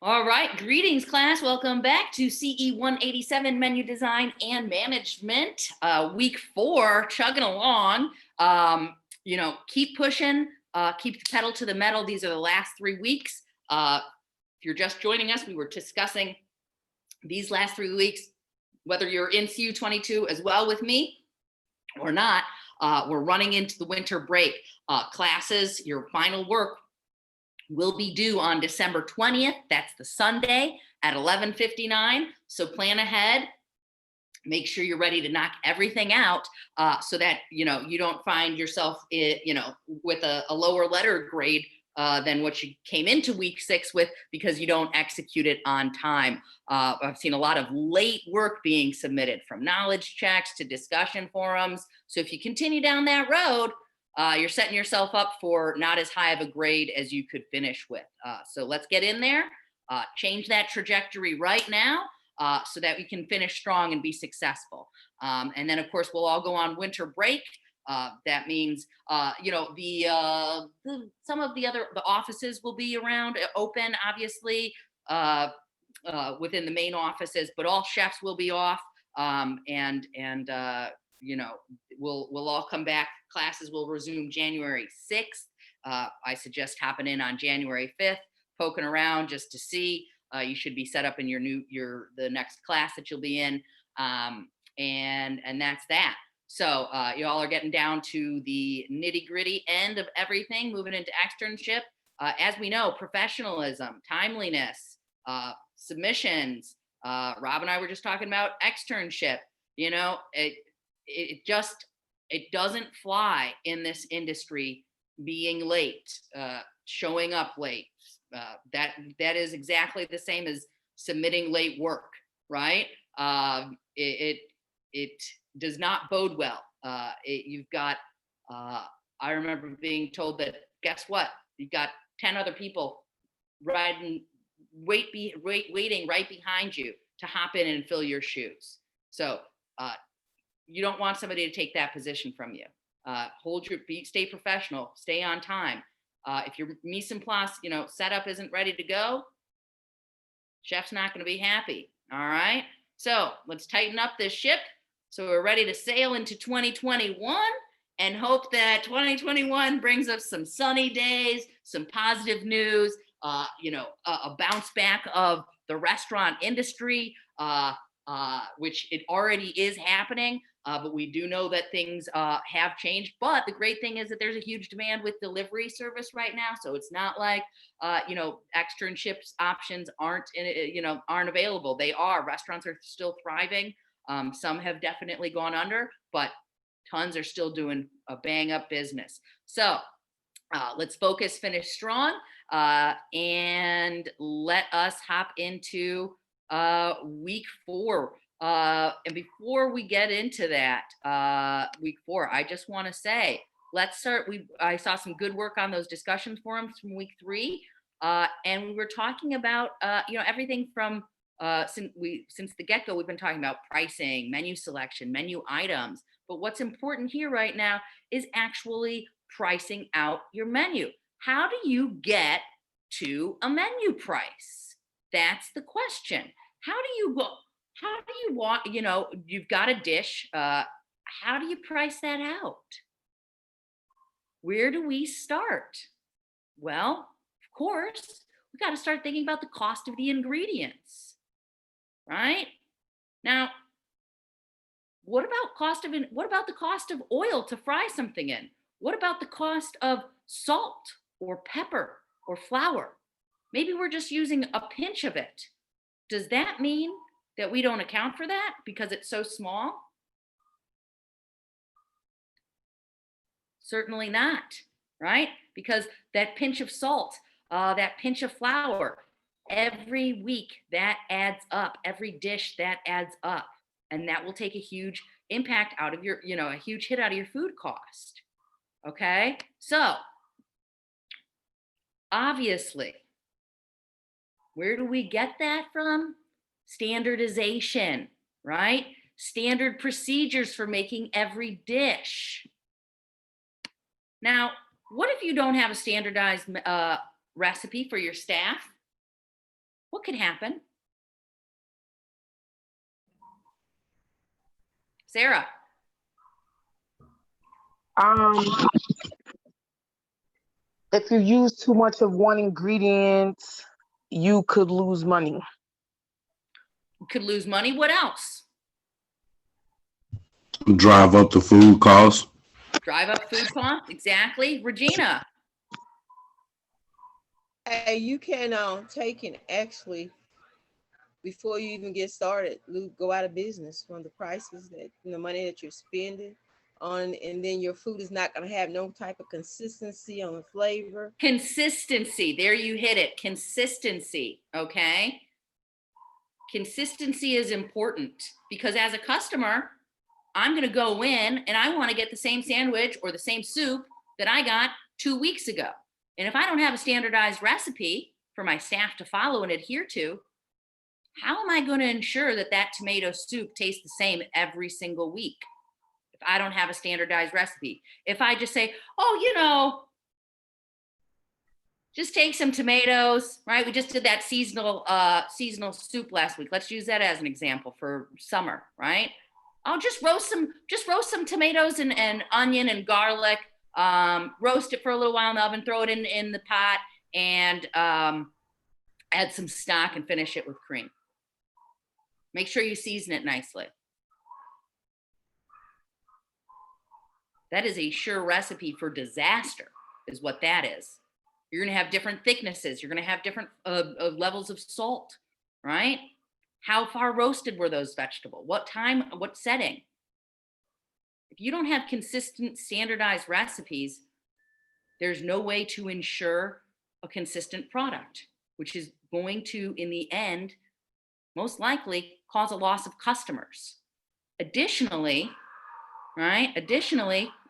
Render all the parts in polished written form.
All right, greetings class. Welcome back to CE187 Menu Design and Management. Week 4, chugging along. Keep pushing, keep the pedal to the metal. These are the last 3 weeks. If you're just joining us, we were discussing these last 3 weeks, whether you're in CU22 as well with me or not. We're running into the winter break. Classes, your final work will be due on December 20th. That's the Sunday at 11:59. So plan ahead. Make sure you're ready to knock everything out so that you don't find yourself with a lower letter grade than what you came into week 6 with because you don't execute it on time. I've seen a lot of late work being submitted, from knowledge checks to discussion forums. So if you continue down that road, you're setting yourself up for not as high of a grade as you could finish with. So let's get in there, change that trajectory right now so that we can finish strong and be successful. And then, of course, we'll all go on winter break. That means, some of the offices will be around, open, obviously, within the main offices, but all chefs will be off. We'll all come back. Classes will resume January 6th. I suggest hopping in on January 5th, poking around just to see. You should be set up in the next class that you'll be in. And that's that. So you all are getting down to the nitty gritty end of everything, moving into externship. As we know, professionalism, timeliness, submissions. Rob and I were just talking about externship. It doesn't fly in this industry being late, showing up late. That is exactly the same as submitting late work, right? It does not bode well. You've got, I remember being told that, guess what? You've got 10 other people waiting right behind you to hop in and fill your shoes. So you don't want somebody to take that position from you. Stay professional, stay on time. If your mise en place, setup isn't ready to go, chef's not going to be happy. All right. So let's tighten up this ship so we're ready to sail into 2021 and hope that 2021 brings us some sunny days, some positive news, a bounce back of the restaurant industry, which it already is happening. But we do know that things have changed. But the great thing is that there's a huge demand with delivery service right now. So it's not like, externships options aren't available. They are. Restaurants are still thriving. Some have definitely gone under, but tons are still doing a bang up business. So let's focus, finish strong, and let us hop into week 4. And before we get into that, week 4, I just want to say, let's start. I saw some good work on those discussion forums from week 3. And we were talking about, everything from, since the get-go, we've been talking about pricing, menu selection, menu items. But what's important here right now is actually pricing out your menu. How do you get to a menu price? That's the question. How do you want, you've got a dish. How do you price that out? Where do we start? Well, of course, we got to start thinking about the cost of the ingredients, right? Now, what about the cost of oil to fry something in? What about the cost of salt or pepper or flour? Maybe we're just using a pinch of it. Does that mean that we don't account for that because it's so small? Certainly not, right? Because that pinch of salt, that pinch of flour, every week that adds up. Every dish that adds up. And that will take a huge impact out of your, a huge hit out of your food cost. Okay? So, obviously, where do we get that from? Standardization, right? Standard procedures for making every dish. Now, what if you don't have a standardized recipe for your staff? What could happen? Sarah. If you use too much of one ingredient, you could lose money. You could lose money. What else? Drive up the food costs. Drive up food costs. Exactly. Regina. Hey, you can take and actually, before you even get started, go out of business from the prices that the money that you're spending on, and then your food is not going to have no type of consistency on the flavor. Consistency. There you hit it. Consistency. Okay. Consistency is important because as a customer, I'm going to go in and I want to get the same sandwich or the same soup that I got 2 weeks ago. And if I don't have a standardized recipe for my staff to follow and adhere to, how am I going to ensure that that tomato soup tastes the same every single week? If I don't have a standardized recipe, if I just say, oh, just take some tomatoes, right? We just did that seasonal soup last week. Let's use that as an example for summer, right? I'll just roast some tomatoes and onion and garlic, roast it for a little while in the oven, throw it in the pot, and add some stock and finish it with cream. Make sure you season it nicely. That is a sure recipe for disaster, is what that is. You're going to have different thicknesses. You're going to have different levels of salt, right? How far roasted were those vegetables? What time, what setting? If you don't have consistent standardized recipes, there's no way to ensure a consistent product, which is going to, in the end, most likely cause a loss of customers. Additionally,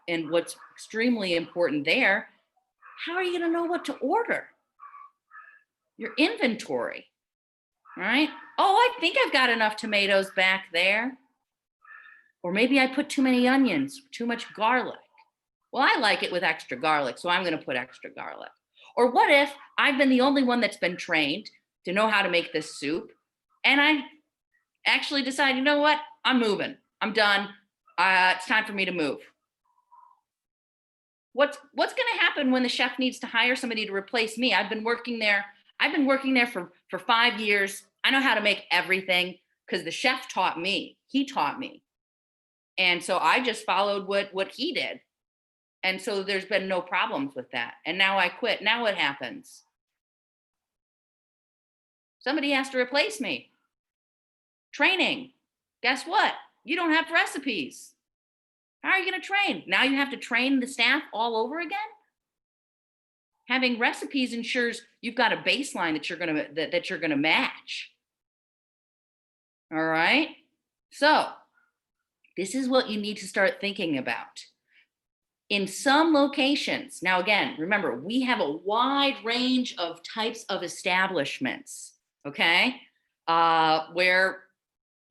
and what's extremely important there, how are you going to know what to order? Your inventory, right? Oh, I think I've got enough tomatoes back there. Or maybe I put too many onions, too much garlic. Well, I like it with extra garlic, so I'm going to put extra garlic. Or what if I've been the only one that's been trained to know how to make this soup, and I actually decide, you know what? I'm moving. I'm done. It's time for me to move. What's going to happen when the chef needs to hire somebody to replace me? I've been working there for 5 years. I know how to make everything because the chef taught me. He taught me. And so I just followed what he did. And so there's been no problems with that. And now I quit. Now what happens? Somebody has to replace me. Training. Guess what? You don't have recipes. How are you going to train? Now you have to train the staff all over again? Having recipes ensures you've got a baseline that you're going to match. All right? So, this is what you need to start thinking about. In some locations, now again, remember, we have a wide range of types of establishments, okay? Where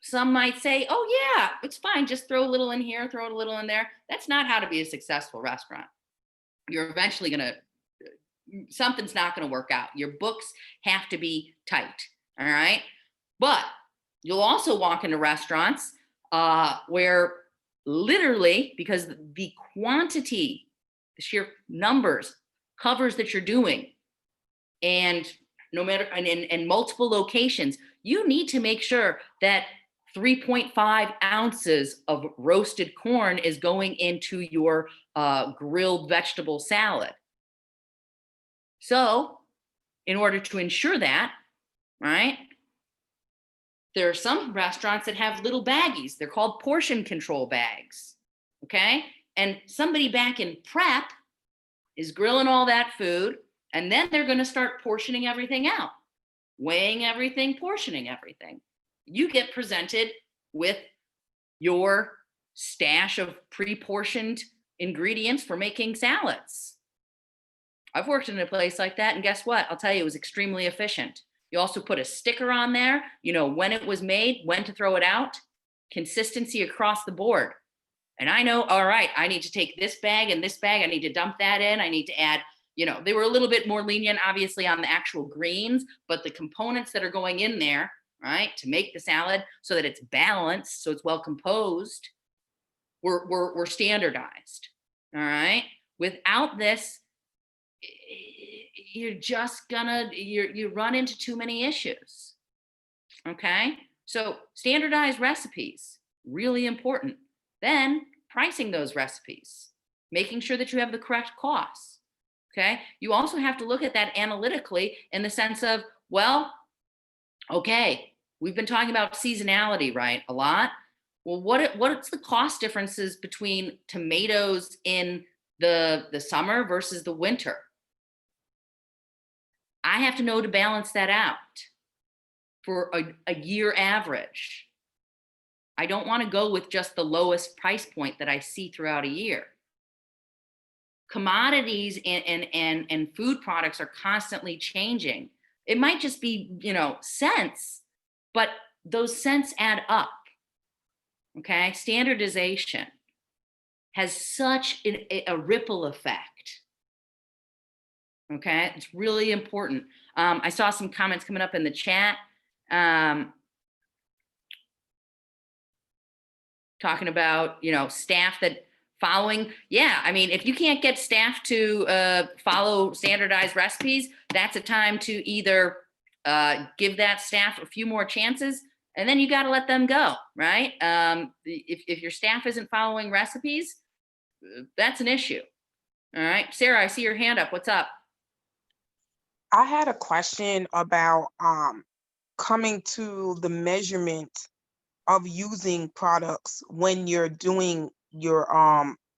some might say, oh yeah, it's fine, just throw a little in here, throw a little in there. That's not how to be a successful restaurant. You're eventually something's not gonna work out. Your books have to be tight, all right? But you'll also walk into restaurants where literally, because the quantity, the sheer numbers, covers that you're doing, and no matter, and multiple locations, you need to make sure that 3.5 ounces of roasted corn is going into your grilled vegetable salad. So in order to ensure that, right, there are some restaurants that have little baggies. They're called portion control bags, okay? And somebody back in prep is grilling all that food, and then they're gonna start portioning everything out, weighing everything, portioning everything. You get presented with your stash of pre-portioned ingredients for making salads. I've worked in a place like that, and guess what? I'll tell you, it was extremely efficient. You also put a sticker on there, you know, when it was made, when to throw it out, consistency across the board. And I know, all right, I need to take this bag and this bag, I need to dump that in, I need to add You know, they were a little bit more lenient, obviously, on the actual greens, but the components that are going in there, right, to make the salad so that it's balanced, so it's well composed, were standardized. All right. Without this, you're just gonna you run into too many issues. Okay. So standardized recipes, really important. Then pricing those recipes, making sure that you have the correct costs. Okay. You also have to look at that analytically in the sense of, well, okay, we've been talking about seasonality, right? A lot. Well, what's the cost differences between tomatoes in the summer versus the winter? I have to know to balance that out for a year average. I don't want to go with just the lowest price point that I see throughout a year. Commodities and food products are constantly changing. It might just be, cents, but those cents add up. Okay, standardization has such a ripple effect. Okay, it's really important. I saw some comments coming up in the chat. Talking about, staff that following. Yeah, I mean, if you can't get staff to follow standardized recipes, that's a time to either give that staff a few more chances, and then you got to let them go, right? If your staff isn't following recipes, that's an issue. All right, Sarah, I see your hand up. What's up? I had a question about coming to the measurement of using products when you're doing your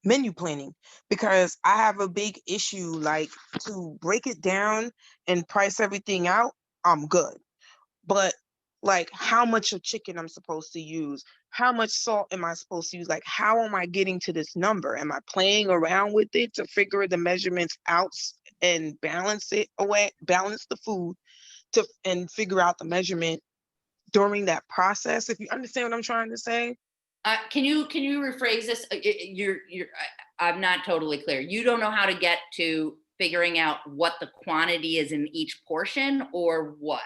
menu planning, because I have a big issue, like, to break it down and price everything out. I'm good, but like how much of chicken I'm supposed to use, how much salt am I supposed to use, like how am I getting to this number? Am I playing around with it to figure the measurements out and balance it away, balance the food and figure out the measurement during that process? If you understand what I'm trying to say. Can you rephrase this? I'm not totally clear. You don't know how to get to figuring out what the quantity is in each portion, or what?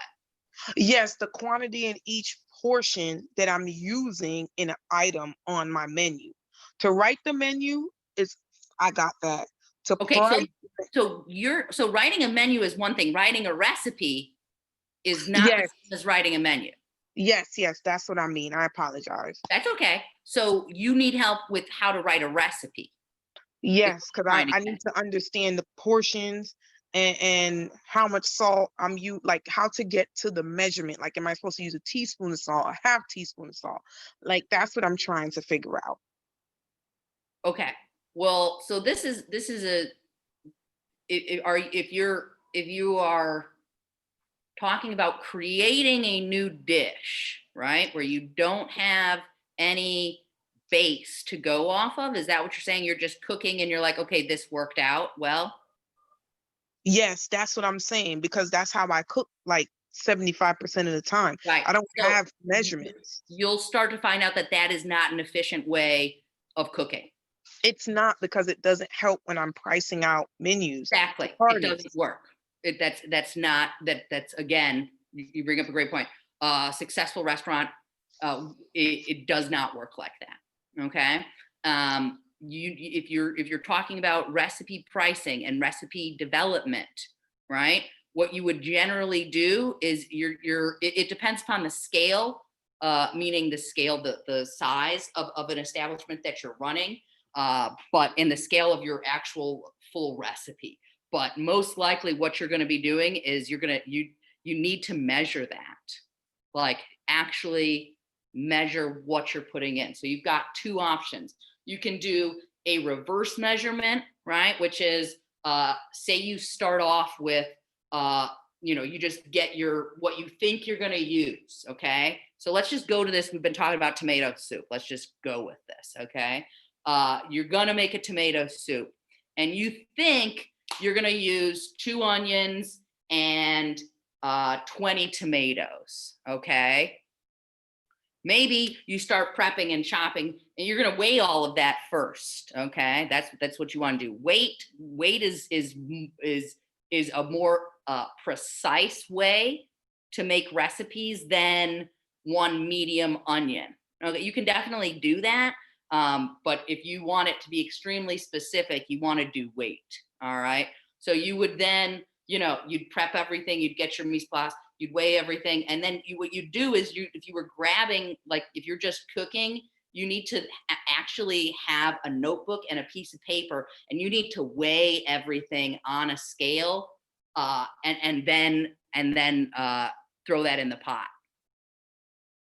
Yes, the quantity in each portion that I'm using in an item on my menu. To write the menu is, I got that. To Okay, price, so writing a menu is one thing. Writing a recipe is not the yes, same as writing a menu. yes, that's what I mean. I apologize. That's okay. So you need help with how to write a recipe. Yes, because Trying to I get. need to understand the portions and how much salt like how to get to the measurement. Like, am I supposed to use a teaspoon of salt, a half teaspoon of salt? Like, that's what I'm trying to figure out. Okay. Well, so this is if you are talking about creating a new dish, right, where you don't have any base to go off of, is that what you're saying? You're just cooking and you're like, okay, this worked out well. Yes, that's what I'm saying, because that's how I cook, like 75% of the time. Right. I don't So have measurements. you'll start to find out that that is not an efficient way of cooking. It's not, because it doesn't help when I'm pricing out menus. Exactly. It doesn't work. That's again, you bring up a great point. Successful restaurant, it does not work like that. Okay. If you're talking about recipe pricing and recipe development, right? What you would generally do is it depends upon the scale, meaning the scale, the size of an establishment that you're running, but in the scale of your actual full recipe. But most likely what you're going to be doing is you need to measure that, like actually measure what you're putting in. So you've got two options. You can do a reverse measurement, right? Which is, say you start off with, you just get what you think you're going to use. Okay. So let's just go to this. We've been talking about tomato soup. Let's just go with this. Okay. You're going to make a tomato soup and you think you're going to use 2 onions and 20 tomatoes. Okay. Maybe you start prepping and chopping, and you're going to weigh all of that first. Okay, that's what you want to do. Weight is a more precise way to make recipes than one medium onion. Okay, you can definitely do that, but if you want it to be extremely specific, you want to do weight. All right, so you would then, you'd prep everything, you'd get your mise en place, you'd weigh everything, and then what you do is if you were grabbing, like if you're just cooking, you need to actually have a notebook and a piece of paper, and you need to weigh everything on a scale, and then throw that in the pot.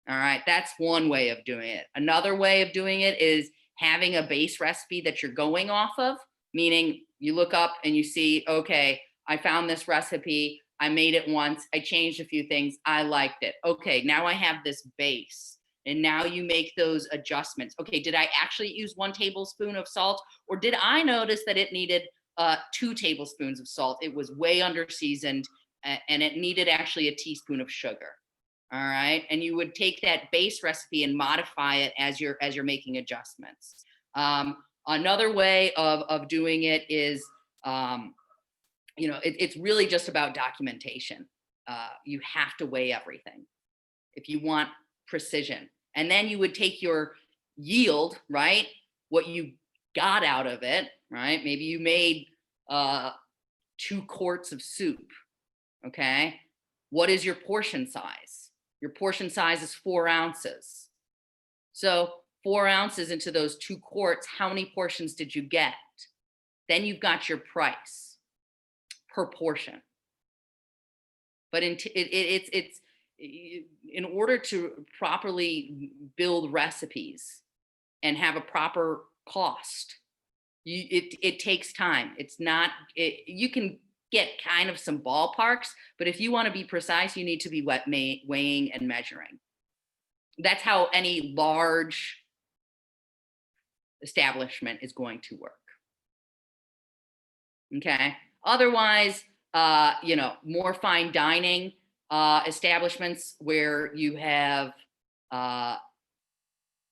All right, that's one way of doing it. Another way of doing it is having a base recipe that you're going off of, meaning you look up and you see, okay, I found this recipe, I made it once, I changed a few things, I liked it. Okay, now I have this base. And now you make those adjustments. Okay, did I actually use 1 tablespoon of salt, or did I notice that it needed 2 tablespoons of salt? It was way under seasoned, and it needed actually a teaspoon of sugar. All right, and you would take that base recipe and modify it as you're making adjustments. Another way of doing it is, it's really just about documentation. You have to weigh everything if you want precision. And then you would take your yield, right? What you got out of it, right? Maybe you made 2 quarts of soup, okay? What is your portion size? Your portion size is 4 ounces. So 4 ounces into those 2 quarts, how many portions did you get? Then you've got your price per portion. But it's in order to properly build recipes and have a proper cost, it takes time. It's not, you can get kind of some ballparks, but if you want to be precise, you need to be weighing and measuring. That's how any large establishment is going to work. Okay. Otherwise, more fine dining establishments where you have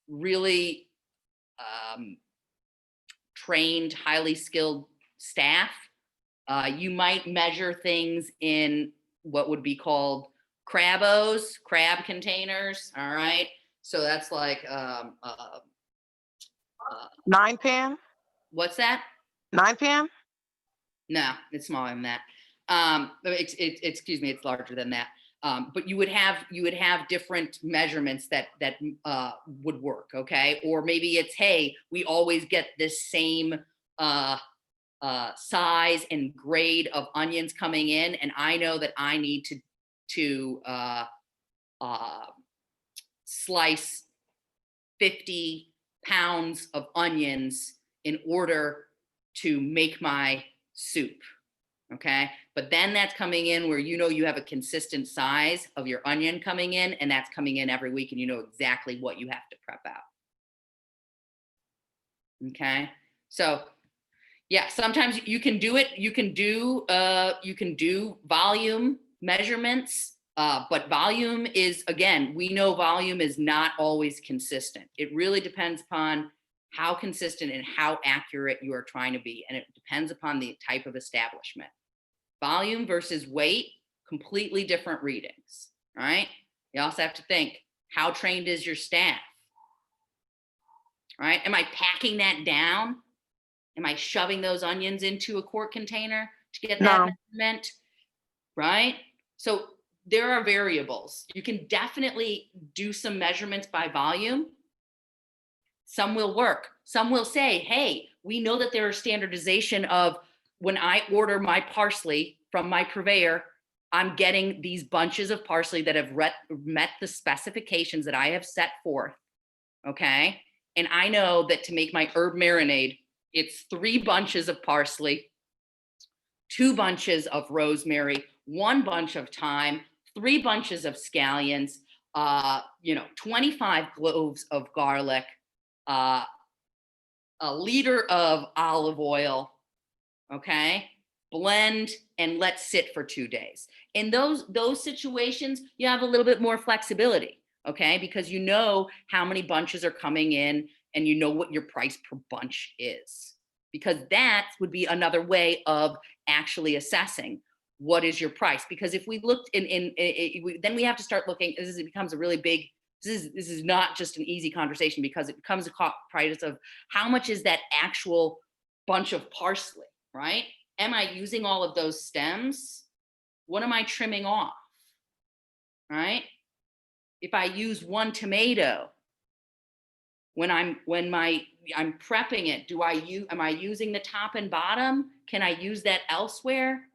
really trained, highly skilled staff, you might measure things in what would be called crab containers. All right. So that's like 9 pan? what's that? 9 pan? No, it's smaller than that. Excuse me, it's larger than that. But you would have different measurements that would work, okay? Or maybe it's, hey, we always get this same size and grade of onions coming in, and I know that I need to slice 50 pounds of onions in order to make my soup. Okay, but then that's coming in where you have a consistent size of your onion coming in, and that's coming in every week, and you know exactly what you have to prep out. Okay, so yeah, sometimes you can do it. You can do volume measurements, but volume is, again, we know volume is not always consistent. It really depends upon how consistent and how accurate you are trying to be, and it depends upon the type of establishment. Volume versus weight, completely different readings, right? You also have to think, how trained is your staff? Right? Am I packing that down? Am I shoving those onions into a quart container to get that measurement? Right? So there are variables. You can definitely do some measurements by volume. Some will work. Some will say, hey, we know that there is standardization of when I order my parsley from my purveyor, I'm getting these bunches of parsley that have met the specifications that I have set forth, okay? And I know that to make my herb marinade, it's 3 bunches of parsley, 2 bunches of rosemary, 1 bunch of thyme, 3 bunches of scallions, 25 cloves of garlic, a liter of olive oil, okay? Blend and let sit for 2 days. In those situations, you have a little bit more flexibility. okay? Because you know how many bunches are coming in and you know what your price per bunch is. Because that would be another way of actually assessing what is your price. Because if we looked then we have to start looking, it becomes a really big, this is not just an easy conversation, because it becomes a price of how much is that actual bunch of parsley, right? Am I using all of those stems? What am I trimming off, right? If I use one tomato, when I'm prepping it, am I using the top and bottom? Can I use that elsewhere?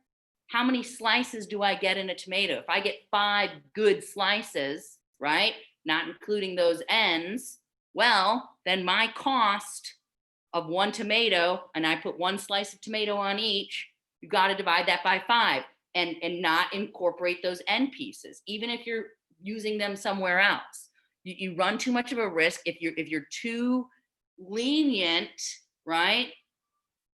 How many slices do I get in a tomato? If I get 5 good slices, right, not including those ends, well, then my cost of one tomato, and I put 1 slice of tomato on each, you got to divide that by 5 and not incorporate those end pieces, even if you're using them somewhere else. You run too much of a risk if you're too lenient, right,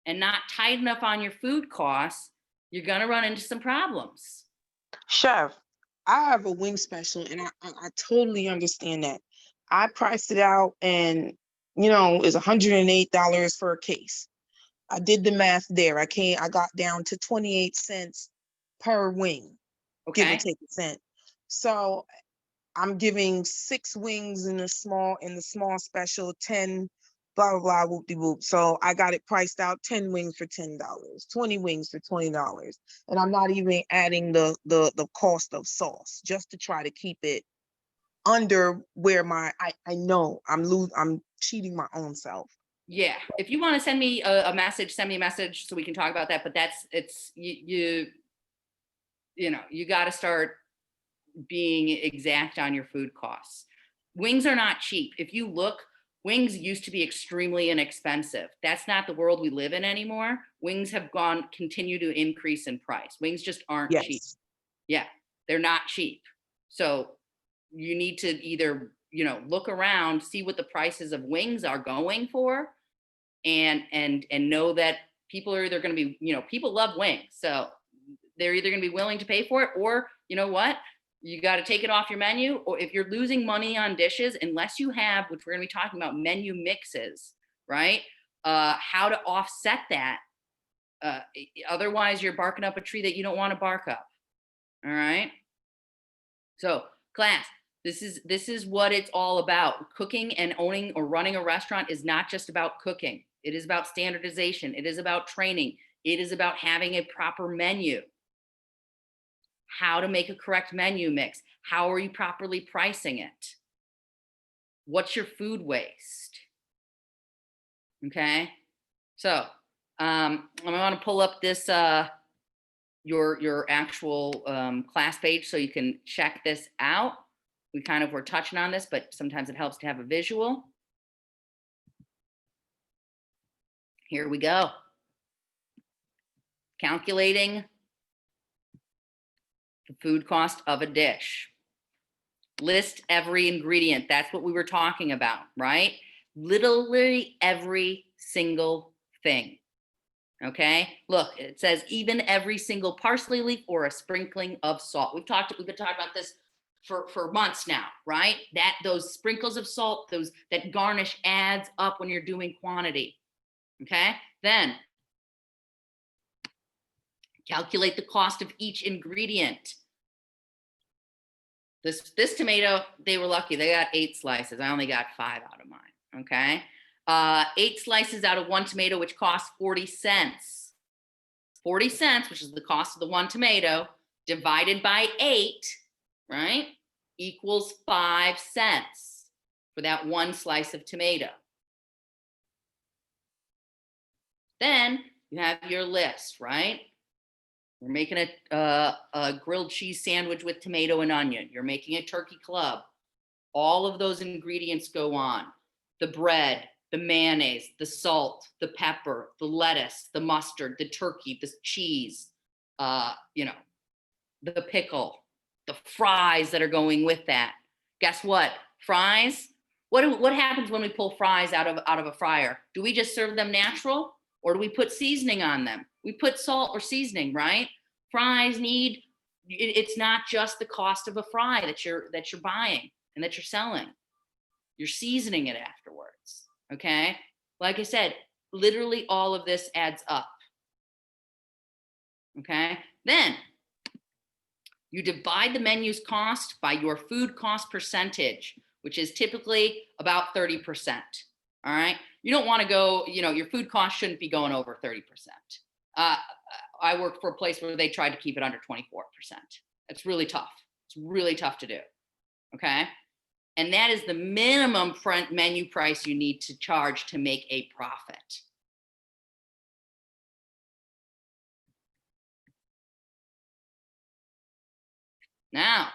and not tight enough on your food costs. You're gonna run into some problems. Chef, I have a wing special, and I totally understand that. I priced it out, and it's $108 for a case. I did the math there. I got down to 28 cents per wing, give or Okay. take a cent. So I'm giving 6 wings in the small special, 10 blah blah blah whoop de whoop. So I got it priced out 10 wings for $10, 20 wings for $20. And I'm not even adding the cost of sauce, just to try to keep it under where I know I'm cheating my own self. Yeah. If you want to send me a message, send me a message so we can talk about that. But you got to start being exact on your food costs. Wings are not cheap. If you look, wings used to be extremely inexpensive. That's not the world we live in anymore. Wings have continue to increase in price. Wings just aren't cheap. Yes. Yeah, they're not cheap. So you need to either, look around, see what the prices of wings are going for, and know that people are either going to be, people love wings. So they're either going to be willing to pay for it, or you know what? You got to take it off your menu. Or if you're losing money on dishes, unless you have, which we're going to be talking about, menu mixes, right? How to offset that. Otherwise, you're barking up a tree that you don't want to bark up. All right. So, class, this is what it's all about. Cooking and owning or running a restaurant is not just about cooking. It is about standardization. It is about training. It is about having a proper menu. How to make a correct menu mix. How are you properly pricing it? What's your food waste? Okay. So I want to pull up this your actual class page so you can check this out. We kind of were touching on this, but sometimes it helps to have a visual. Here we go. Calculating the food cost of a dish. List every ingredient. That's what we were talking about, right? Literally every single thing. Okay, look, it says even every single parsley leaf or a sprinkling of salt. We've been talking about this for months now, right? Those sprinkles of salt, that garnish adds up when you're doing quantity. Okay, then calculate the cost of each ingredient. This tomato, they were lucky. They got 8 slices. I only got 5 out of mine. Okay, 8 slices out of 1 tomato, which costs 40 cents. 40 cents, which is the cost of the 1 tomato, divided by 8, right, equals 5 cents for that 1 slice of tomato. Then you have your list, right? You're making a grilled cheese sandwich with tomato and onion. You're making a turkey club. All of those ingredients go on. The bread, the mayonnaise, the salt, the pepper, the lettuce, the mustard, the turkey, the cheese, the pickle, the fries that are going with that. Guess what? Fries. What happens when we pull fries out of a fryer? Do we just serve them natural, or do we put seasoning on them? We put salt or seasoning, right? Fries it's not just the cost of a fry that you're buying. and that you're selling. You're seasoning it afterwards, okay? Like I said, literally all of this adds up, okay? Then you divide the menu's cost by your food cost percentage, which is typically about 30%, all right? You don't wanna go, your food cost shouldn't be going over 30%. I worked for a place where they tried to keep it under 24%. It's really tough. It's really tough to do, okay? And that is the minimum front menu price you need to charge to make a profit. Now,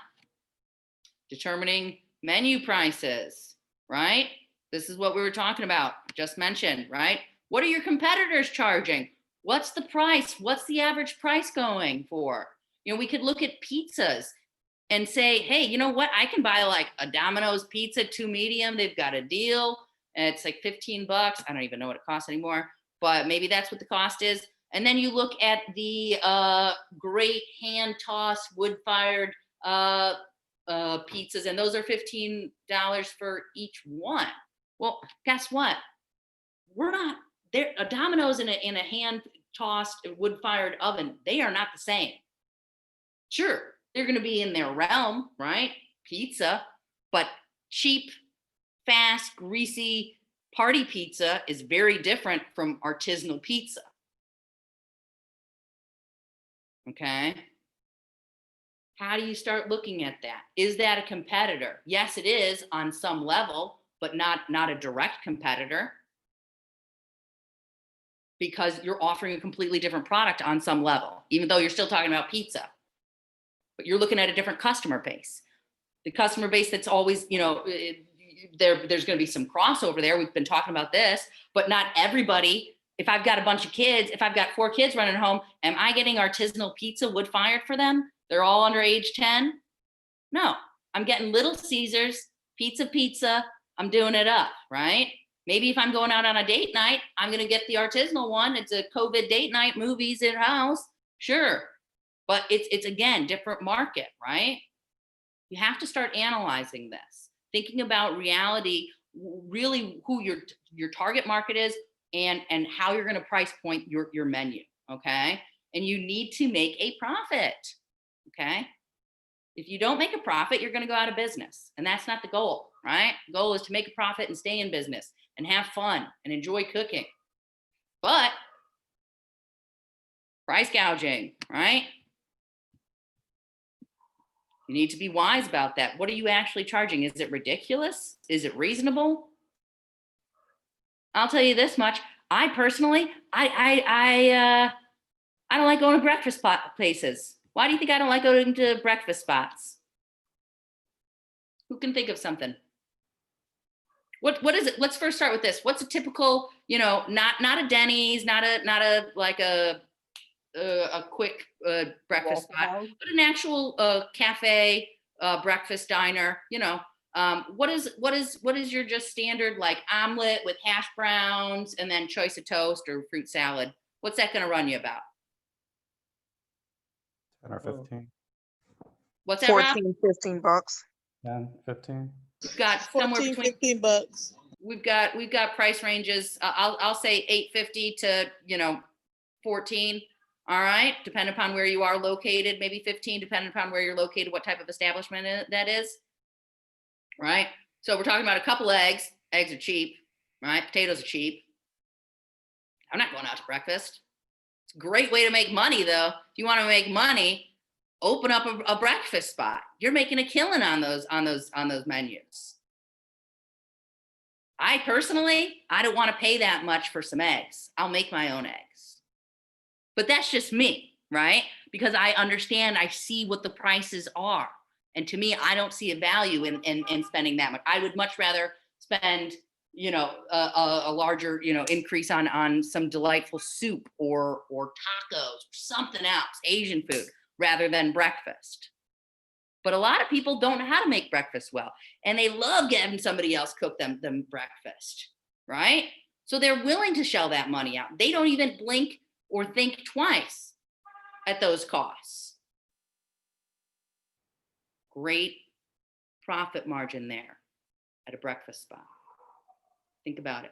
determining menu prices, right? This is what we were talking about, just mentioned, right? What are your competitors charging? What's the price? What's the average price going for? We could look at pizzas and say, hey, you know what? I can buy like a Domino's pizza, 2 medium. They've got a deal. And it's like $15. I don't even know what it costs anymore, but maybe that's what the cost is. And then you look at the great hand-tossed, wood-fired pizzas, and those are $15 for each one. Well, guess what? We're not there. A Domino's in a hand-tossed, wood-fired oven, they are not the same. Sure, they're going to be in their realm, right? Pizza, but cheap, fast, greasy party pizza is very different from artisanal pizza. Okay. How do you start looking at that? Is that a competitor? Yes, it is on some level, but not a direct competitor, because you're offering a completely different product on some level, even though you're still talking about pizza. But you're looking at a different customer base. The customer base that's always, there's going to be some crossover there. We've been talking about this, but not everybody. If I've got a bunch of kids, if I've got 4 kids running home, am I getting artisanal pizza wood fired for them? They're all under age 10? No, I'm getting Little Caesars, pizza. I'm doing it up, right? Maybe if I'm going out on a date night, I'm going to get the artisanal one. It's a COVID date night, movies in house. Sure. But it's again, different market, right? You have to start analyzing this, thinking about reality, really who your target market is, and how you're going to price point your menu, okay? And you need to make a profit, okay? If you don't make a profit, you're going to go out of business, and that's not the goal, right? The goal is to make a profit and stay in business and have fun and enjoy cooking. But price gouging, right? You need to be wise about that. What are you actually charging? Is it ridiculous? Is it reasonable? I'll tell you this much. I personally, I don't like going to breakfast places. Why do you think I don't like going to breakfast spots? Who can think of something? What is it? Let's first start with this. What's a typical, not a Denny's, not a like a quick breakfast spot, but an actual cafe, breakfast diner. What is your just standard like omelet with hash browns and then choice of toast or fruit salad? What's that going to run you about? 10 or 15. What's that, Rob? 14, $15. 10, 15. We've got somewhere 14, between. $15. We've got price ranges. I'll say $8.50 to 14. All right, depending upon where you are located, maybe 15, depending upon where you're located, what type of establishment that is. Right. So we're talking about a couple eggs. Eggs are cheap, right? Potatoes are cheap. I'm not going out to breakfast. It's a great way to make money, though. If you want to make money, open up a breakfast spot. You're making a killing on those menus. I personally, I don't want to pay that much for some eggs. I'll make my own eggs. But that's just me, right? Because I understand, I see what the prices are. And to me, I don't see a value in spending that much. I would much rather spend, a larger, increase on some delightful soup or tacos or something else, Asian food, rather than breakfast. But a lot of people don't know how to make breakfast well. And they love having somebody else cook them breakfast, right? So they're willing to shell that money out. They don't even blink or think twice at those costs. Great profit margin there at a breakfast spot? Think about it.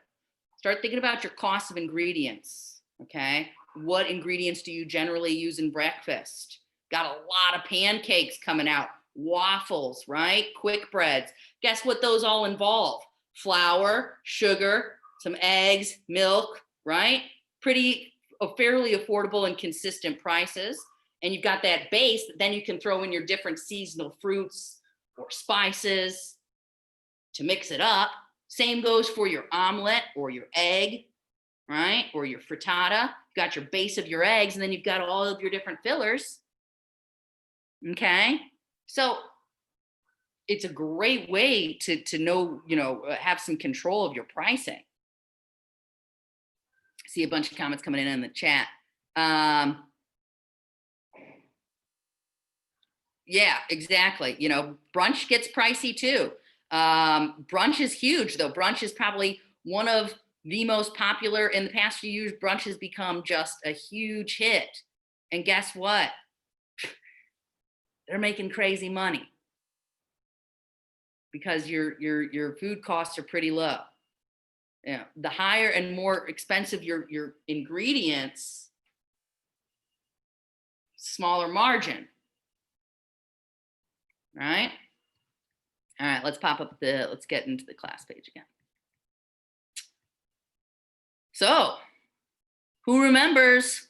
Start thinking about your cost of ingredients, okay? What ingredients do you generally use in breakfast? Got a lot of pancakes coming out, waffles, right? Quick breads. Guess what those all involve? Flour, sugar, some eggs, milk, right? Fairly affordable and consistent prices. And you've got that base that then you can throw in your different seasonal fruits or spices to mix it up. Same goes for your omelet or your egg, right? Or your frittata. You've got your base of your eggs, and then you've got all of your different fillers. Okay. So it's a great way to know, have some control of your pricing. See a bunch of comments coming in the chat. Yeah, exactly. Brunch gets pricey too. Brunch is huge though. Brunch is probably one of the most popular in the past few years. Brunch has become just a huge hit. And guess what? They're making crazy money because your food costs are pretty low. The higher and more expensive your ingredients, smaller margin. Right? All right, let's get into the class page again. So, who remembers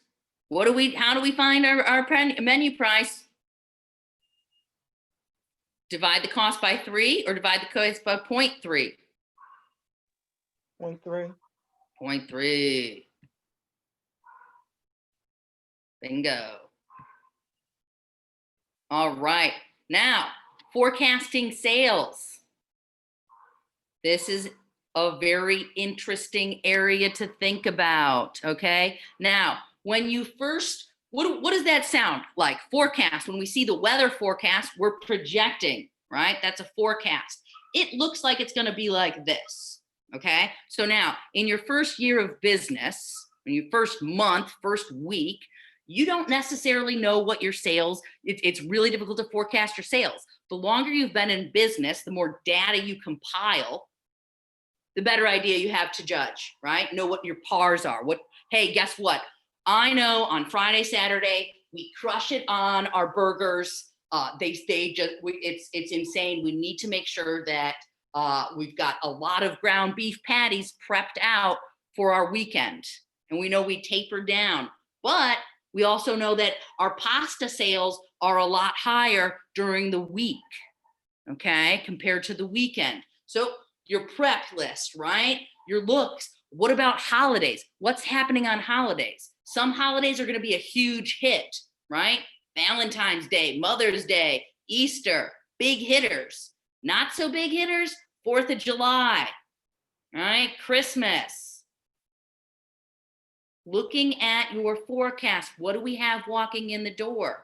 how do we find our menu price? Divide the cost by 3 or divide the cost by 0.3? 0.3. 0.3. Bingo. All right. Now, forecasting sales. This is a very interesting area to think about, okay? Now, when you first, what does that sound like? Forecast. When we see the weather forecast, we're projecting, right? That's a forecast. It looks like it's going to be like this, okay? So now, in your first year of business, in your first month, first week, you don't necessarily know what your sales, it's really difficult to forecast your sales. The longer you've been in business, the more data you compile, the better idea you have to judge, right? Know what your pars are. Hey, guess what? I know on Friday, Saturday, we crush it on our burgers. It's insane. We need to make sure that we've got a lot of ground beef patties prepped out for our weekend. And we know we taper down, but we also know that our pasta sales are a lot higher during the week, okay, compared to the weekend. So your prep list, right? Your looks. What about holidays? What's happening on holidays? Some holidays are going to be a huge hit, right? Valentine's Day, Mother's Day, Easter, big hitters. Not so big hitters, 4th of July, right? Christmas. Looking at your forecast, what do we have walking in the door?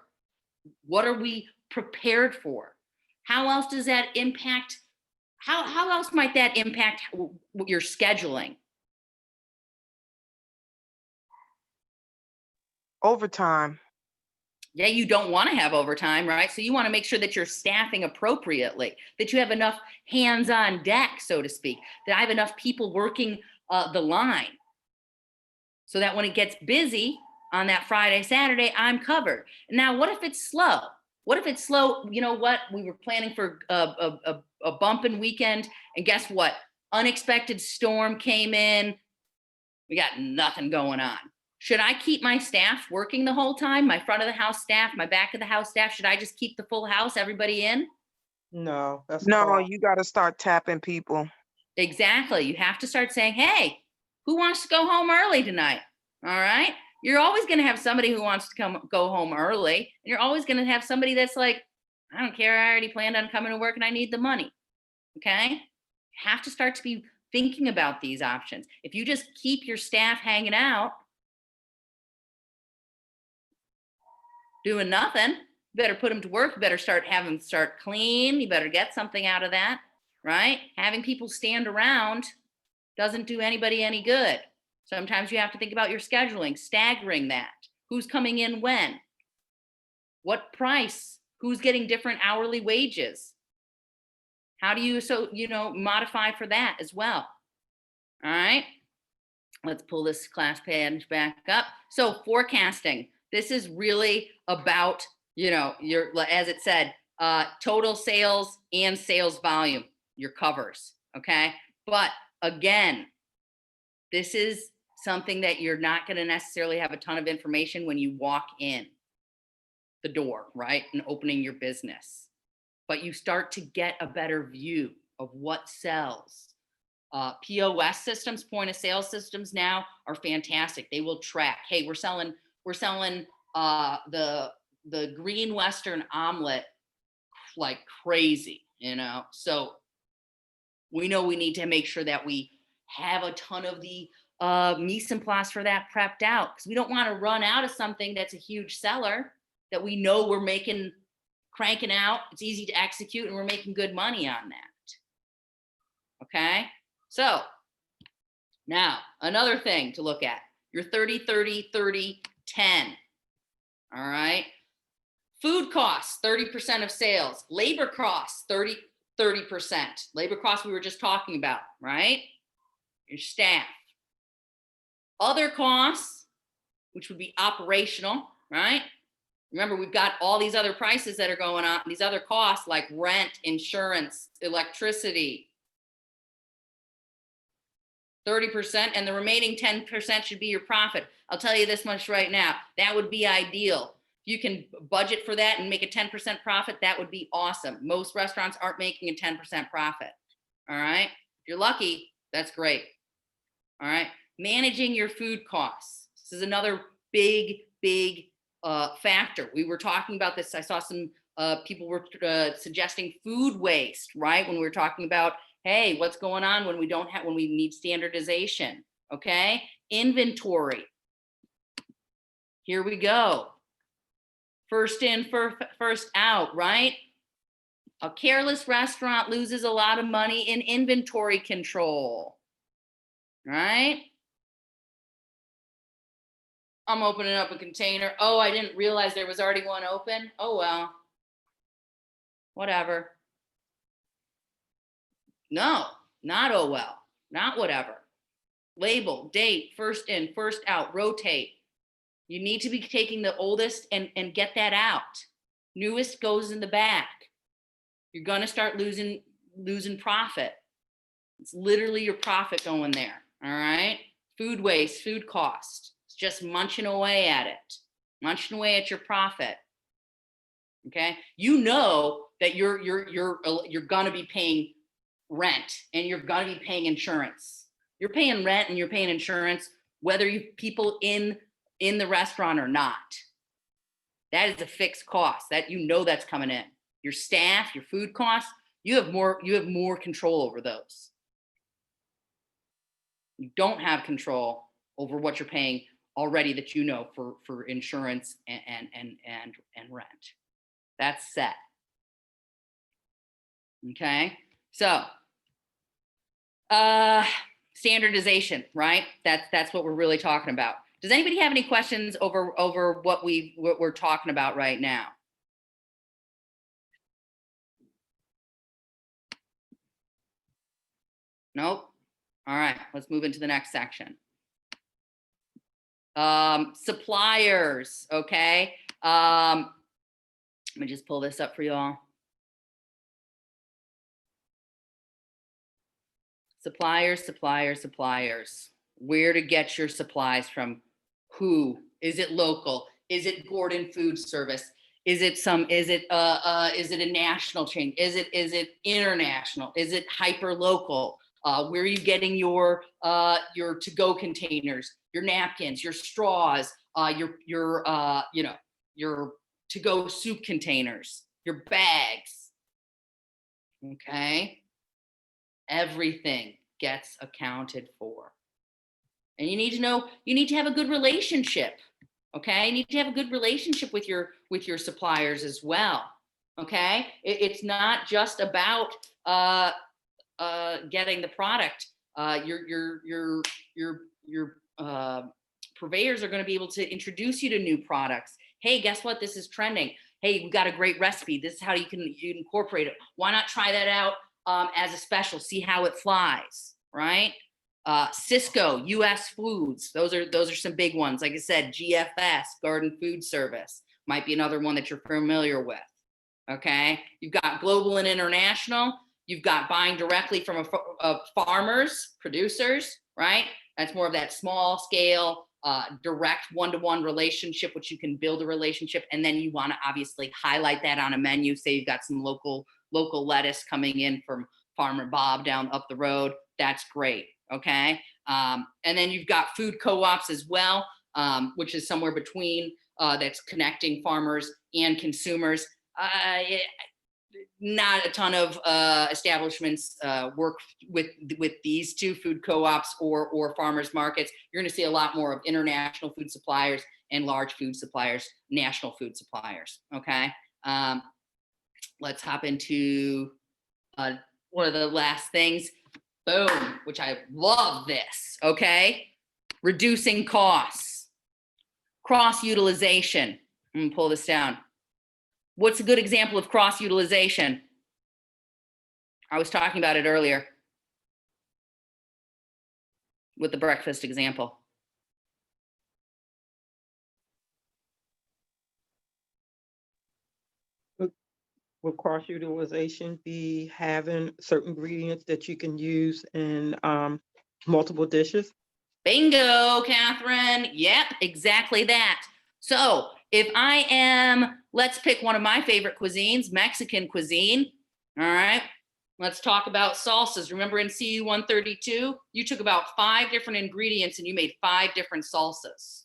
What are we prepared for? How else does that impact? How else might that impact your scheduling? Overtime. Yeah, you don't want to have overtime, right? So you want to make sure that you're staffing appropriately, that you have enough hands on deck, so to speak, that I have enough people working the line. So that when it gets busy on that Friday, Saturday, I'm covered. Now, what if it's slow? What if it's slow? You know what? We were planning for a bumping weekend, and guess what? Unexpected storm came in. We got nothing going on. Should I keep my staff working the whole time? My front of the house staff, my back of the house staff? Should I just keep the full house, everybody in? No, that's No, false. you got to start tapping people. Exactly. You have to start saying, hey, who wants to go home early tonight? All right. You're always going to have somebody who wants to go home early. And you're always going to have somebody that's like, I don't care. I already planned on coming to work and I need the money. Okay. You have to start to be thinking about these options. If you just keep your staff hanging out, doing nothing, you better put them to work. You better have them start clean. You better get something out of that, right? Having people stand around doesn't do anybody any good. Sometimes you have to think about your scheduling, staggering that. Who's coming in when? What price? Who's getting different hourly wages? How do you, modify for that as well? All right. Let's pull this class page back up. So forecasting, this is really about, as it said, total sales and sales volume, your covers, okay? But again, this is something that you're not going to necessarily have a ton of information when you walk in the door, right? And opening your business. But you start to get a better view of what sells. POS systems, point of sale systems now are fantastic. They will track, hey, we're selling the green Western omelet like crazy, So we know we need to make sure that we have a ton of the mise en place for that prepped out, because we don't want to run out of something that's a huge seller that we know we're cranking out. It's easy to execute and we're making good money on that. Okay. So now another thing to look at, your 30, 30, 30, 10. All right. Food costs, 30% of sales. Labor costs, 30%. Labor costs we were just talking about, right? Your staff. Other costs, which would be operational, right? Remember, we've got all these other prices that are going on, these other costs like rent, insurance, electricity. 30%, and the remaining 10% should be your profit. I'll tell you this much right now, that would be ideal. If you can budget for that and make a 10% profit, that would be awesome. Most restaurants aren't making a 10% profit. All right. If you're lucky, that's great. All right. Managing your food costs. This is another big factor. We were talking about this. I saw some people were suggesting food waste, right? When we were talking about, hey, what's going on when we need standardization? Okay. Inventory. Here we go. First in, first out, right? A careless restaurant loses a lot of money in inventory control, right? I'm opening up a container. Oh, I didn't realize there was already one open. Oh, well, whatever. No, not oh, well, not whatever. Label, date, first in, first out, rotate. You need to be taking the oldest and get that out. Newest goes in the back. You're gonna start losing profit. It's literally your profit going there, all right? Food waste, food cost. It's just munching away at it, munching away at your profit, okay? You know that you're gonna be paying rent and you're gonna be paying insurance. You're paying rent and you're paying insurance, whether you people in the restaurant or not. That is a fixed cost that that's coming in. Your staff, your food costs, you have more control over those. You don't have control over what you're paying already that for insurance and rent. That's set. Okay, so standardization, right? That's what we're really talking about. Does anybody have any questions over what we're talking about right now? Nope. All right, let's move into the next section. Suppliers, okay. Let me just pull this up for y'all. Suppliers. Where to get your supplies from? Who? Is it local? Is it Gordon Food Service? Is it a national chain? Is it international? Is it hyper local? Where are you getting your to-go containers, your napkins, your straws, your to-go soup containers, your bags? Okay, everything gets accounted for. And you need to have a good relationship. Okay, you need to have a good relationship with your suppliers as well. Okay, it's not just about getting the product. Your purveyors are going to be able to introduce you to new products. Hey, guess what? This is trending. Hey, we got a great recipe. This is how you can incorporate it. Why not try that out as a special, see how it flies, right? Cisco, US Foods, those are some big ones. Like I said, GFS, Garden Food Service, might be another one that you're familiar with. Okay, you've got global and international. You've got buying directly from farmers, producers, right? That's more of that small scale, direct one-to-one relationship, which you can build a relationship, and then you want to obviously highlight that on a menu. Say you've got some local lettuce coming in from Farmer Bob down up the road. That's great. Okay, and then you've got food co-ops as well, which is somewhere between that's connecting farmers and consumers. Not a ton of establishments work with these two, food co-ops or farmers markets. You're going to see a lot more of international food suppliers and large food suppliers, national food suppliers. Okay, let's hop into one of the last things. Boom, which I love this. Okay, reducing costs, cross utilization. I'm gonna pull this down. What's a good example of cross utilization? I was talking about it earlier with the breakfast example. Will cross utilization be having certain ingredients that you can use in multiple dishes? Bingo, Catherine. Yep, exactly that. So if I am, let's pick one of my favorite cuisines, Mexican cuisine. All right, let's talk about salsas. Remember in Ce132, you took about 5 different ingredients and you made 5 different salsas,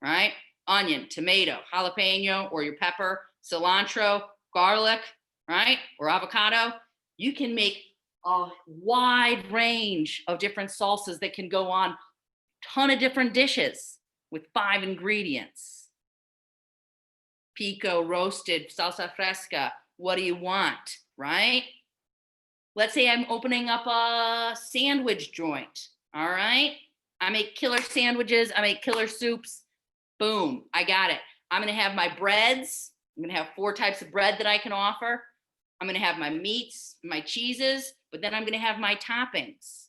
right? Onion, tomato, jalapeno, or your pepper, cilantro, garlic, right? Or avocado. You can make a wide range of different salsas that can go on a ton of different dishes with 5 ingredients. Pico, roasted, salsa fresca, what do you want, right? Let's say I'm opening up a sandwich joint, all right? I make killer sandwiches, I make killer soups, boom, I got it. I'm gonna have my breads, I'm gonna have 4 types of bread that I can offer. I'm gonna have my meats, my cheeses, but then I'm gonna have my toppings.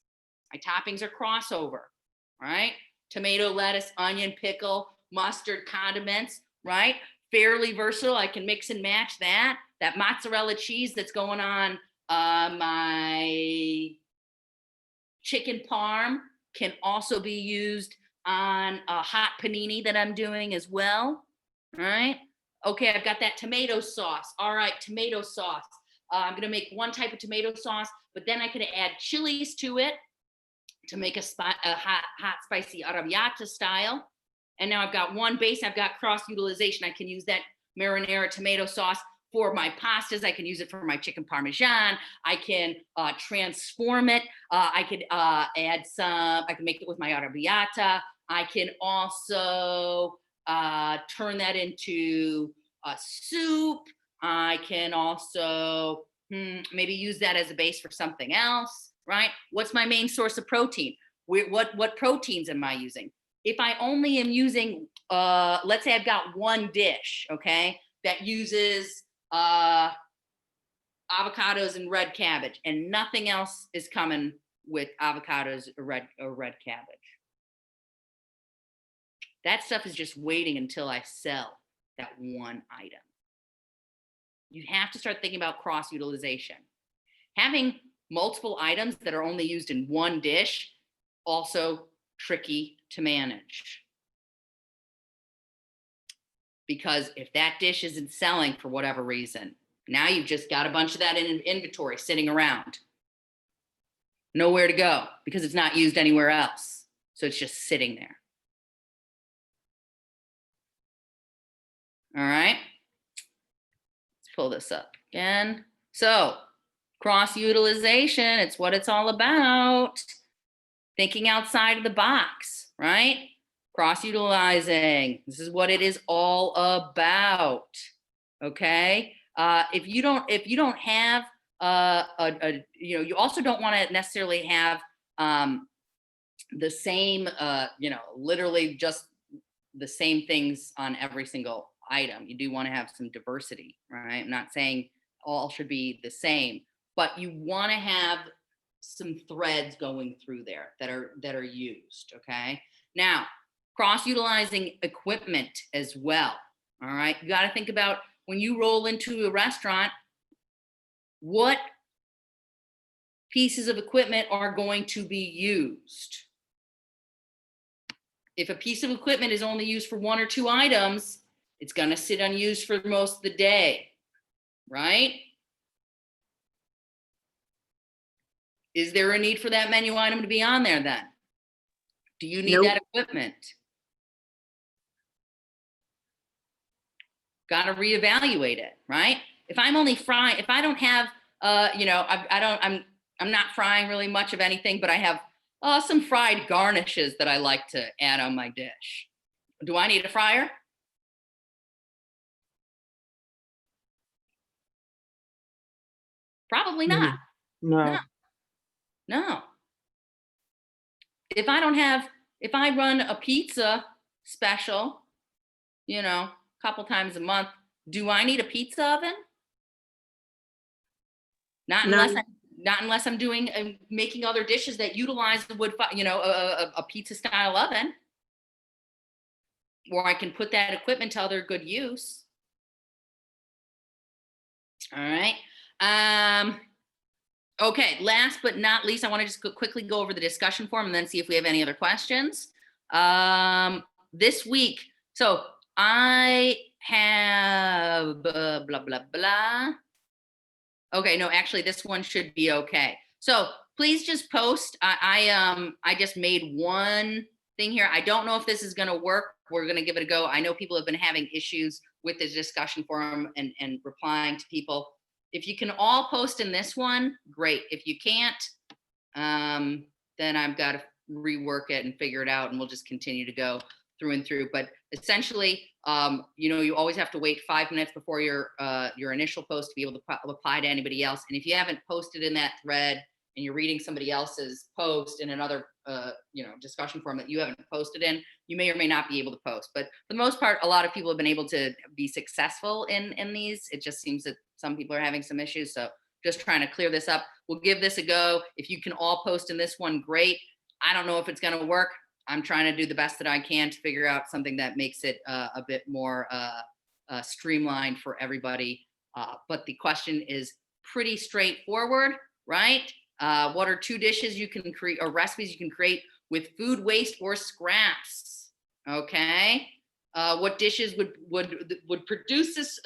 My toppings are crossover, right? Tomato, lettuce, onion, pickle, mustard, condiments, right? Fairly versatile. I can mix and match that. That mozzarella cheese that's going on my chicken parm can also be used on a hot panini that I'm doing as well, right? Okay, I've got that tomato sauce. All right, tomato sauce. I'm gonna make one type of tomato sauce, but then I could add chilies to it to make a hot, spicy arrabbiata style. And now I've got one base, I've got cross utilization. I can use that marinara tomato sauce for my pastas. I can use it for my chicken parmesan. I can transform it. I could add some, I can make it with my arrabbiata. I can also turn that into a soup. I can also maybe use that as a base for something else, right? What's my main source of protein? What proteins am I using? If I only am using, let's say I've got one dish, okay, that uses avocados and red cabbage, and nothing else is coming with avocados or red cabbage. That stuff is just waiting until I sell that one item. You have to start thinking about cross utilization. Having multiple items that are only used in one dish, also tricky to manage. Because if that dish isn't selling for whatever reason, now you've just got a bunch of that in inventory sitting around. Nowhere to go because it's not used anywhere else. So it's just sitting there. All right. Let's pull this up again. So cross utilization, it's what it's all about. Thinking outside of the box, right? Cross utilizing. This is what it is all about. Okay. If you don't have you also don't want to necessarily have the same literally just the same things on every single item. You do want to have some diversity, right? I'm not saying all should be the same, but you want to have some threads going through there that are used. Okay. Now, cross-utilizing equipment as well. All right. You got to think about when you roll into a restaurant, what pieces of equipment are going to be used. If a piece of equipment is only used for 1 or 2 items, it's going to sit unused for most of the day, right? Is there a need for that menu item to be on there then? Do you need Nope. that equipment? Got to reevaluate it, right? If I'm only frying, if I don't have, I'm not frying really much of anything, but I have some fried garnishes that I like to add on my dish. Do I need a fryer? Probably not. No. No. If I run a pizza special, a couple times a month, do I need a pizza oven? Not unless I'm doing making other dishes that utilize the wood, a pizza style oven, or I can put that equipment to other good use. All right. Okay. Last but not least, I want to just quickly go over the discussion forum and then see if we have any other questions. This week, so I have blah blah blah. Okay, no, actually this one should be okay. So please just post. I just made one thing here. I don't know if this is going to work. We're going to give it a go. I know people have been having issues with the discussion forum and replying to people. If you can all post in this one, great. If you can't, then I've got to rework it and figure it out, and we'll just continue to go through and through. But essentially, you always have to wait 5 minutes before your initial post to be able to apply to anybody else. And if you haven't posted in that thread and you're reading somebody else's post in another discussion forum that you haven't posted in, you may or may not be able to post. But for the most part, a lot of people have been able to be successful in these. It just seems that some people are having some issues. So just trying to clear this up. We'll give this a go. If you can all post in this one, great. I don't know if it's going to work. I'm trying to do the best that I can to figure out something that makes it a bit more streamlined for everybody. But the question is pretty straightforward, right? What are 2 dishes you can create or recipes you can create with food waste or scraps? Okay. What dishes would produce this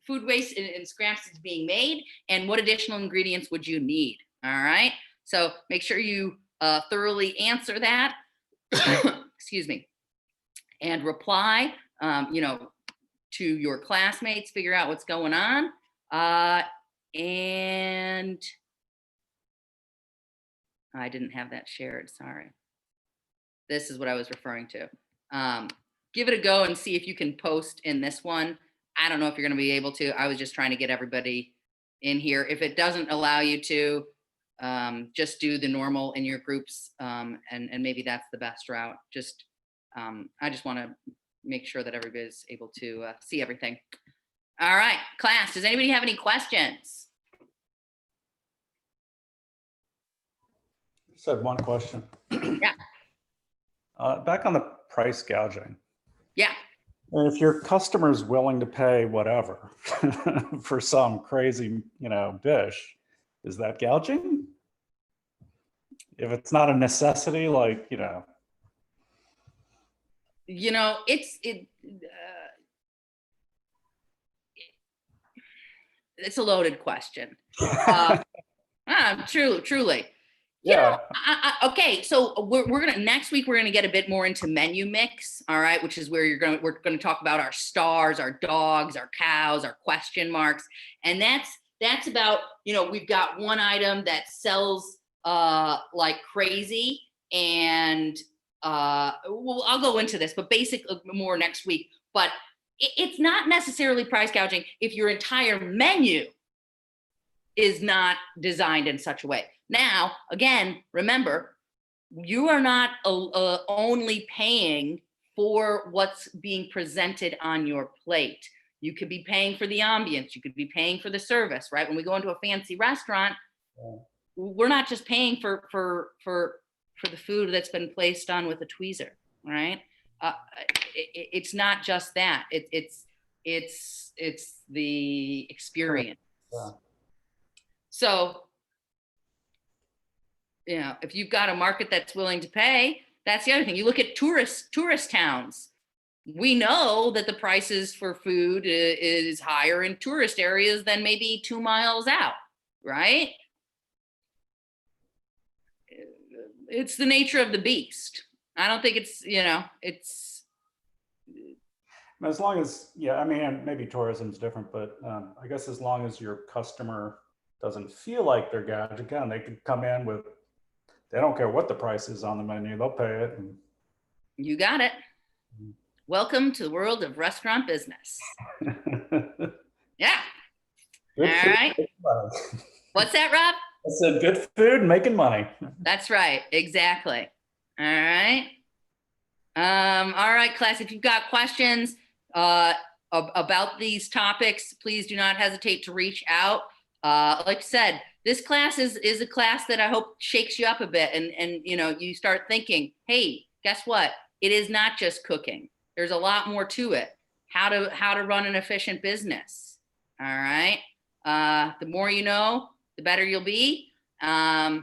food waste and scraps is being made, and what additional ingredients would you need? All right. So make sure you thoroughly answer that. Excuse me, and reply, to your classmates, figure out what's going on. And I didn't have that shared, sorry. This is what I was referring to. Give it a go and see if you can post in this one. I don't know if you're gonna be able to. I was just trying to get everybody in here. If it doesn't allow you to, just do the normal in your groups, and maybe that's the best route. I just want to make sure that everybody's able to see everything. All right, class, does anybody have any questions? Just had one question. Yeah. Back on the price gouging. Yeah. If your customer's willing to pay whatever for some crazy, dish, is that gouging? If it's not a necessity, it's a loaded question. Truly. Yeah. Okay, so we're gonna next week we're gonna get a bit more into menu mix, all right, which is where we're gonna talk about our stars, our dogs, our cows, our question marks, and that's about we've got one item that sells like crazy, and I'll go into this, but basically more next week. But it's not necessarily price gouging if your entire menu is not designed in such a way. Now, again, remember, you are not only paying for what's being presented on your plate. You could be paying for the ambience. You could be paying for the service, right? When we go into a fancy restaurant, we're not just paying for the food that's been placed on with a tweezer, right? It's not just that. It's the experience. Yeah. So, you know, if you've got a market that's willing to pay, that's the other thing. You look at tourist towns. We know that the prices for food is higher in tourist areas than maybe 2 miles out, right? It's the nature of the beast. I don't think it's, you know, it's. As long as, yeah, I mean, maybe tourism's different, but I guess as long as your customer doesn't feel like they're gouged, again, they can come in with, they don't care what the price is on the menu, they'll pay it. And You got it. Welcome to the world of restaurant business. Yeah. Good All food, right. making money. What's that, Rob? I said good food, making money. That's right. Exactly. All right. All right, class, if you've got questions about these topics, please do not hesitate to reach out. Like I said, this class is a class that I hope shakes you up a bit and you know, you start thinking, hey, guess what? It is not just cooking. There's a lot more to it. How to run an efficient business. All right. The more you know, the better you'll be. And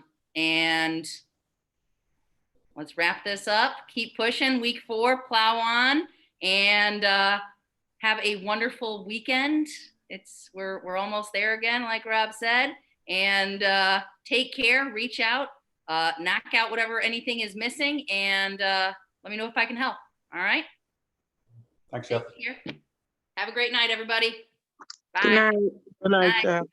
let's wrap this up. Keep pushing. Week 4, plow on, and have a wonderful weekend. We're almost there again, like Rob said. And take care. Reach out. Knock out whatever anything is missing, and let me know if I can help. All right. Thanks, Jeff. Take care. Have a great night, everybody. Bye. Good night. Good night, Bye. Jeff.